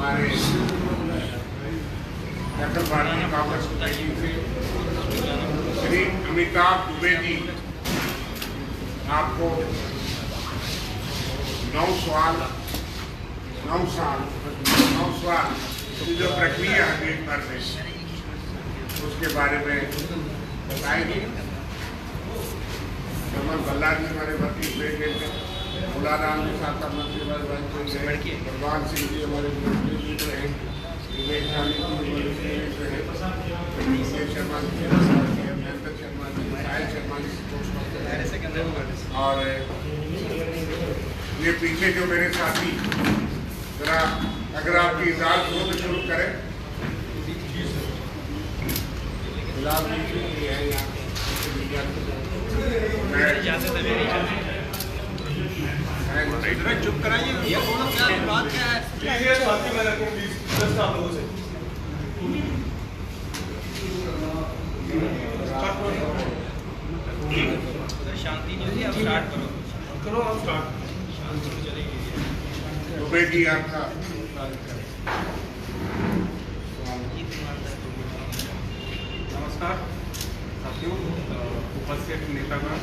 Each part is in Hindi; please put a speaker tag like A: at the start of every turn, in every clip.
A: हमारे नेशनल पार्टी कांग्रेस पार्टी से श्री अमिताभ दुबे जी आपको 9 साल की जो प्रक्रिया है देश भर में उसके बारे में बताएंगे। कमल भल्ला जी हमारे भर्ती हुए गए थे, मुलाराम जी साहब मंत्री भगवान सिंह जी हमारे मंत्री रहे, विवेक रानी जी रहे, शर्मा जी, अभिनंदन शर्मा जी, साहिल शर्मा जी और ये पीछे जो मेरे साथी जरा अगर आपकी इजाजत हो तो शुरू करें।
B: चुप कराइए, ये बोलो क्या बात क्या है? शांति नहीं होती, अब स्टार्ट करो।
C: चलो आप स्टार्ट।
A: दुबे जी आपका
C: नमस्कार साथियों, उपस्थित नेतागण,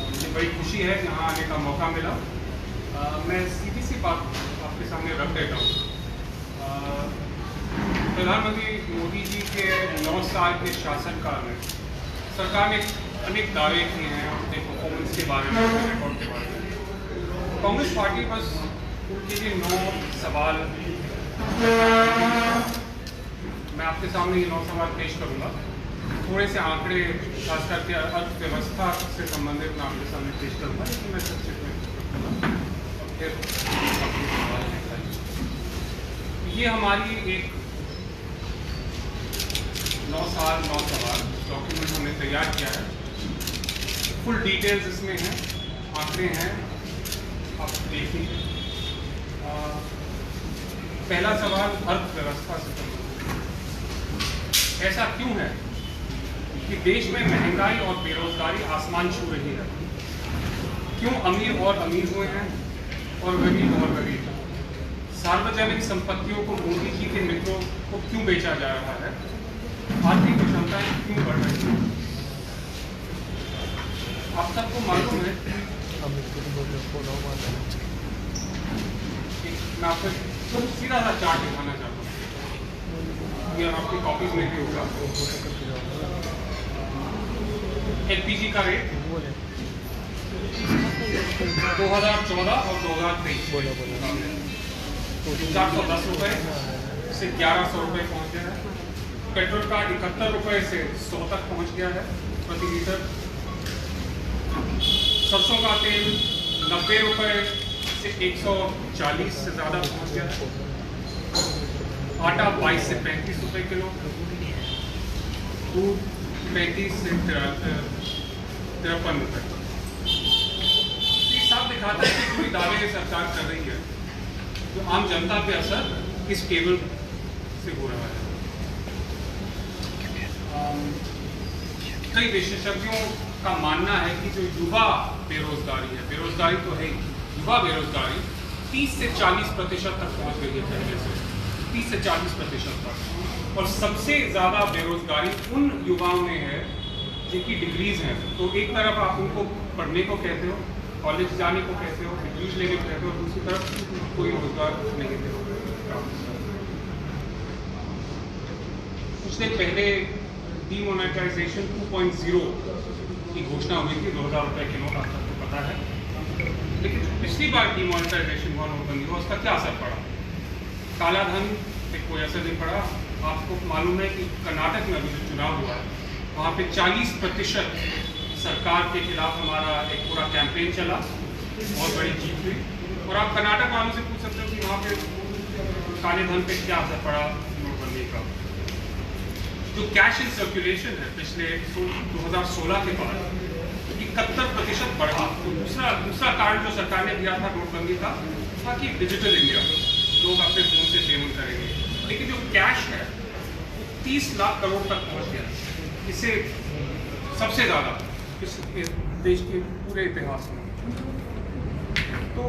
C: मुझे बड़ी खुशी है यहाँ आने का मौका मिला। मैं सीधी सी बात आपके सामने रख देता हूँ। प्रधानमंत्री मोदी जी के 9 साल के शासनकाल में सरकार ने अनेक दावे किए हैं अपने परफॉर्मेंस के बारे में, रिकॉर्ड के बारे में। कांग्रेस पार्टी बस उनके लिए 9 सवाल, मैं आपके सामने ये 9 सवाल पेश करूंगा। थोड़े से आंकड़े खास करके अर्थव्यवस्था से संबंधित मैं आपके सामने पेश करूंगा, लेकिन मैं सबसे ये हमारी एक 9 साल 9 सवाल डॉक्यूमेंट हमने तैयार किया है। फुल डिटेल्स इसमें हैं, आंकड़े हैं, आप देखिए। पहला सवाल अर्थव्यवस्था से संबंधित। ऐसा क्यों है कि देश में महंगाई और बेरोजगारी आसमान छू रही है? क्यों अमीर और अमीर हुए हैं और गरीब और गरीब? सार्वजनिक संपत्तियों को मोदी जी के मित्रों को क्यों बेचा जा रहा है? आर्थिक विषमताएं क्यों बढ़ रही हैं? आप सबको मालूम है, मैं आपको सीधा सा चार्ट दिखाना चाहता हूँ, ये आपकी कॉपीज में भी होगा। एलपीजी का रेट 2014 और 2023 410 रुपये से 1100 रुपये पहुँच गया है। पेट्रोल का 71 रुपये से 100 तक पहुँच गया है प्रति लीटर। सरसों का तेल 90 रुपये से 140 से ज़्यादा पहुँच गया है। आटा 22 से 35 रुपये किलो, दूध 35 से 53 रुपये। ये साफ दिखाता है कि पूरी दावे सरकार कर रही है, तो आम जनता पे असर इस केबल से हो रहा है। कई विशेषज्ञों का मानना है कि जो युवा बेरोजगारी है, बेरोजगारी तो है, युवा बेरोजगारी 30 से 40% तक पहुंच गई है पहले से, 30 से 40% तक। और सबसे ज़्यादा बेरोजगारी उन युवाओं में है जिनकी डिग्रीज हैं। तो एक तरफ आप उनको पढ़ने को कहते हो, कॉलेज जाने को कहते हो, डिग्रीज लेने को कहते हो, दूसरी तरफ कोई रोजगार नहीं देते हो। कुछ दिन पहले डीमोनेटाइजेशन 2.0 की घोषणा हुई थी, 2000 रुपये की नोट, आप सबको पता है। लेकिन पिछली बार डीमोनेटाइजेशन हुआ, नोटबंदी हुआ, उसका क्या असर पड़ा? काला धन पे कोई असर नहीं पड़ा। आपको मालूम है कि कर्नाटक में अभी जो चुनाव हुआ है, वहाँ पे 40% सरकार के खिलाफ हमारा एक पूरा कैंपेन चला, बहुत बड़ी जीत हुई। और आप कर्नाटक वालों से पूछ सकते हो कि वहाँ पे काले धन पे क्या असर पड़ा नोटबंदी का। जो कैश इन सर्कुलेशन है पिछले 2016 के बाद 71% बढ़ा। तो दूसरा कारण जो सरकार ने दिया था नोटबंदी का था कि डिजिटल इंडिया, लोग अपने फोन से पेमेंट करेंगे। लेकिन जो कैश है 30 लाख करोड़ तक पहुंच गया, इससे सबसे ज़्यादा इस देश के पूरे इतिहास में। तो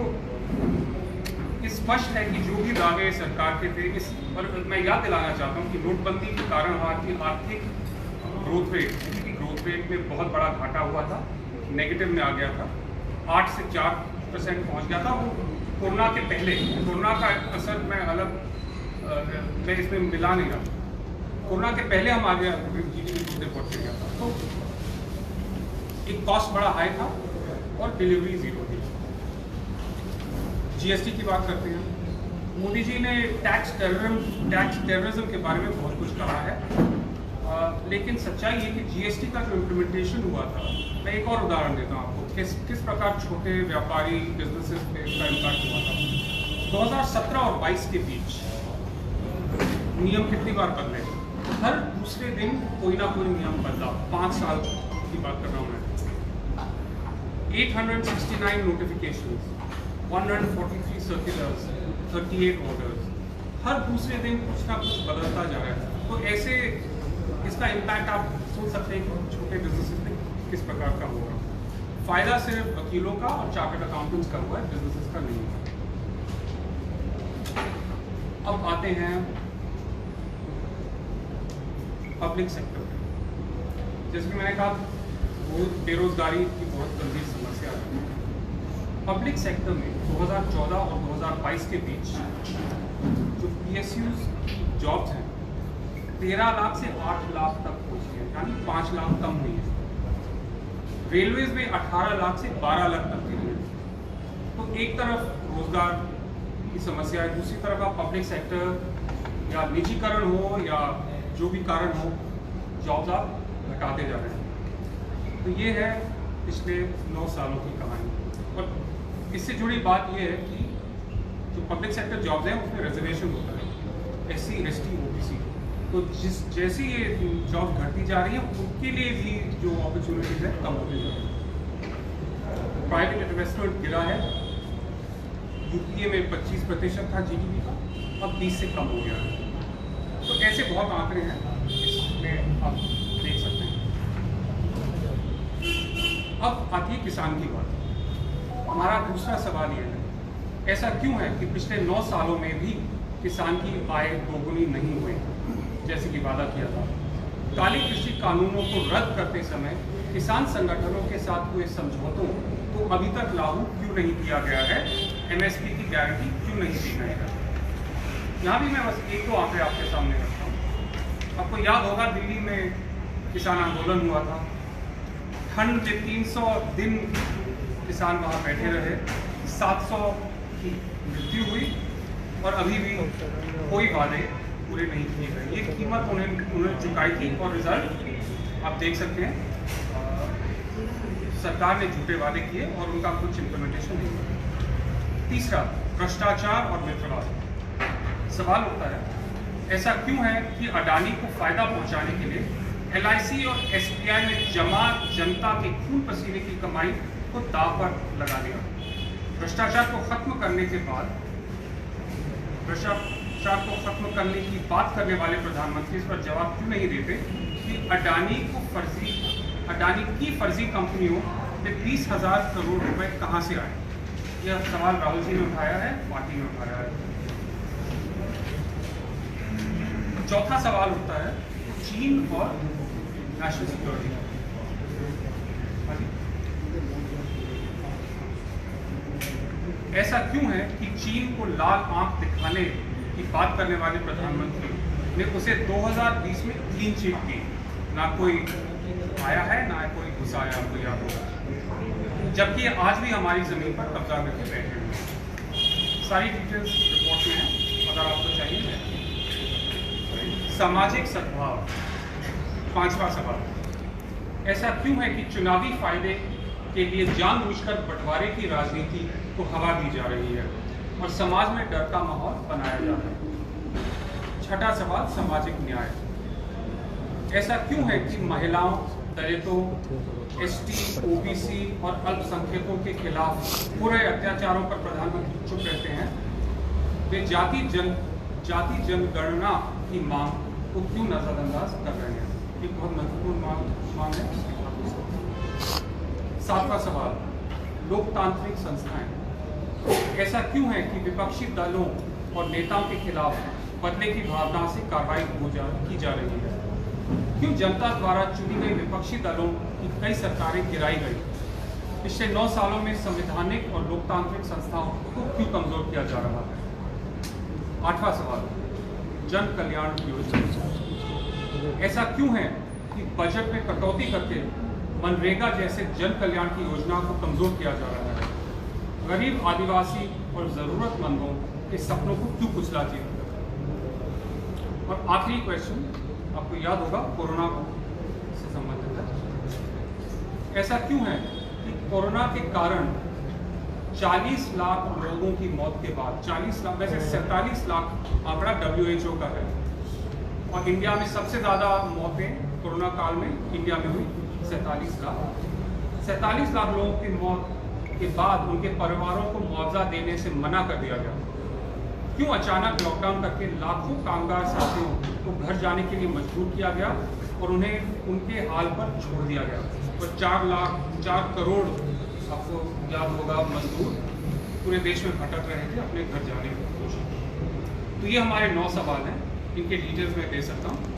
C: इस स्पष्ट है कि जो भी दावे सरकार के थे इस और मैं याद दिलाना चाहता हूँ कि नोटबंदी के कारण भारतीय आर्थिक ग्रोथ रेट में बहुत बड़ा घाटा हुआ था, नेगेटिव में आ गया था, 8 से 4% पहुँच गया था। वो कोरोना के पहले, कोरोना का असर मैं इसमें मिला नहीं रहा, कोरोना के पहले हम आगे GDP रिपोर्ट किया था, तो एक कॉस्ट बड़ा हाई था और डिलीवरी जीरो थी। GST की बात करते हैं, मोदी जी ने टैक्स टेररिज्म के बारे में बहुत कुछ कहा है, लेकिन सच्चाई ये कि GST का जो इम्प्लीमेंटेशन हुआ था, मैं एक और उदाहरण देता हूँ आपको किस प्रकार छोटे व्यापारी बिजनेसेस पे इसका इम्पैक्ट हुआ था। 2017 और 22 के बीच नियम कितनी बार बदले? हर दूसरे दिन कोई ना कोई नियम बदला। 5 साल की बात कर रहा हूँ मैं। 869 नोटिफिकेशंस, 143 सर्कुलर्स, 38 ऑर्डर्स, हर दूसरे दिन कुछ ना कुछ बदलता जा रहा है। तो ऐसे इसका इम्पैक्ट आप सोच सकते हैं कि छोटे बिजनेसेस में किस प्रकार का होगा। फायदा सिर्फ वकीलों का और चार्टर्ड अकाउंटेंट्स का हुआ है, बिजनेसेस का नहीं हुआ। अब आते हैं पब्लिक सेक्टर पे। जैसे कि मैंने कहा, बेरोजगारी की बहुत गंभीर समस्या है। पब्लिक सेक्टर में 2014 और 2022 के बीच जो PSUs जॉब्स हैं 13 लाख से 8 लाख तक पहुंची है, यानी 5 लाख कम हुई है। रेलवेज में 18 लाख से 12 लाख तक गिरी है। तो एक तरफ रोजगार की समस्या है, दूसरी तरफ आप पब्लिक सेक्टर या निजीकरण हो या जो भी कारण हो, जॉब्स आप घटाते जा रहे हैं। तो ये है पिछले 9 सालों की कहानी। और इससे जुड़ी बात ये है कि जो पब्लिक सेक्टर जॉब्स हैं उसमें रिजर्वेशन होता है, SC, ST, OBC। तो जैसी ये जॉब घटती जा रही है उनके लिए भी जो अपॉर्चुनिटीज है कम होती जा रही है। प्राइवेट इन्वेस्टमेंट गिरा है, UPA में 25% था GDP का, अब 20 से कम हो गया है। तो ऐसे बहुत आंकड़े हैं, इसमें आप देख सकते हैं। अब आती है किसान की बात। हमारा दूसरा सवाल ये है, ऐसा क्यों है कि पिछले 9 सालों में भी किसान की आय दोगुनी नहीं हुई जैसे कि वादा किया था? काली कृषि कानूनों को रद्द करते समय किसान संगठनों के साथ हुए समझौतों को अभी तक लागू क्यों नहीं किया गया है? MSP की गारंटी क्यों नहीं दी गई है? यहाँ भी मैं बस 1-2 आंकड़े आपके सामने रखता हूँ। आपको याद होगा, दिल्ली में किसान आंदोलन हुआ था, ठंड में 300 दिन किसान वहाँ बैठे रहे, 700 की मृत्यु हुई और अभी भी कोई वादे पूरे नहीं किए गए। ये कीमत उन्होंने चुकाई थी और रिजल्ट आप देख सकते हैं। सरकार ने झूठे वादे किए और उनका कुछ इम्प्लीमेंटेशन नहीं हुआ। तीसरा, भ्रष्टाचार और मित्रवाद। सवाल उठता है, ऐसा क्यों है कि अडानी को फायदा पहुंचाने के लिए LIC और SBI में जमा जनता के खून पसीने की कमाई को दांव पर लगा दिया? भ्रष्टाचार को खत्म करने के बाद, भ्रष्टाचार को खत्म करने की बात करने वाले प्रधानमंत्री इस पर जवाब क्यों नहीं देते कि अडानी की फर्जी कंपनियों में 20,000 करोड़ रुपए कहां से आए? यह सवाल राहुल जी ने उठाया है, पार्टी ने उठाया है। चौथा सवाल उठता है चीन और नेशनल सिक्योरिटी। ऐसा क्यों है कि चीन को लाल आंख दिखाने की बात करने वाले प्रधानमंत्री ने उसे 2020 में क्लीन चिट दी? ना कोई आया है, ना कोई घुसा आया, आपको याद होगा। जबकि आज भी हमारी जमीन पर कब्जा करके बैठे हुए। सारी डिटेल्स रिपोर्ट में है, अगर आपको चाहिए। सामाजिक सद्भाव, 5वां सवाल। ऐसा क्यों है कि चुनावी फायदे के लिए जानबूझकर बंटवारे की राजनीति को हवा दी जा रही है और समाज में डर का माहौल बनाया जा रहा है? छठा सवाल, सामाजिक न्याय। ऐसा क्यों है कि महिलाओं, दलितों, ST, OBC और अल्पसंख्यकों के खिलाफ हो रहे अत्याचारों पर प्रधानमंत्री चुप रहते हैं? वे जाति जनगणना की मांग को क्यों नजरअंदाज कर रहे हैं? एक बहुत महत्वपूर्ण मांग है। 7वां सवाल, लोकतांत्रिक संस्थाएं। ऐसा क्यों है कि विपक्षी दलों और नेताओं के खिलाफ बदले की भावना से कार्रवाई की जा रही है? क्यों जनता द्वारा चुनी गई विपक्षी दलों की कई सरकारें गिराई गई? पिछले 9 सालों में संवैधानिक और लोकतांत्रिक संस्थाओं को क्यों कमजोर किया जा रहा है? 8वां सवाल, जन कल्याण योजना। ऐसा क्यों है कि बजट में कटौती करके मनरेगा जैसे जन कल्याण की योजना को कमजोर किया जा रहा है? गरीब, आदिवासी और जरूरतमंदों के सपनों को क्यों कुचला दिया? और आखिरी क्वेश्चन, आपको याद होगा कोरोना से संबंधित है। ऐसा क्यों है कि कोरोना के कारण 40 लाख लोगों की मौत के बाद, 40 लाख वैसे 47 लाख आंकड़ा WHO का है, और इंडिया में सबसे ज़्यादा मौतें कोरोना काल में इंडिया में हुई 47 लाख। 47 लाख लोगों की मौत के बाद उनके परिवारों को मुआवजा देने से मना कर दिया गया। क्यों अचानक लॉकडाउन करके लाखों कामगार साथियों को घर जाने के लिए मजबूर किया गया और उन्हें उनके हाल पर छोड़ दिया गया? और 4 करोड़ आपको याद होगा मजदूर पूरे देश में भटक रहे थे अपने घर जाने की कोशिश। तो ये हमारे 9 सवाल हैं, इनके डिटेल्स मैं दे सकता हूँ।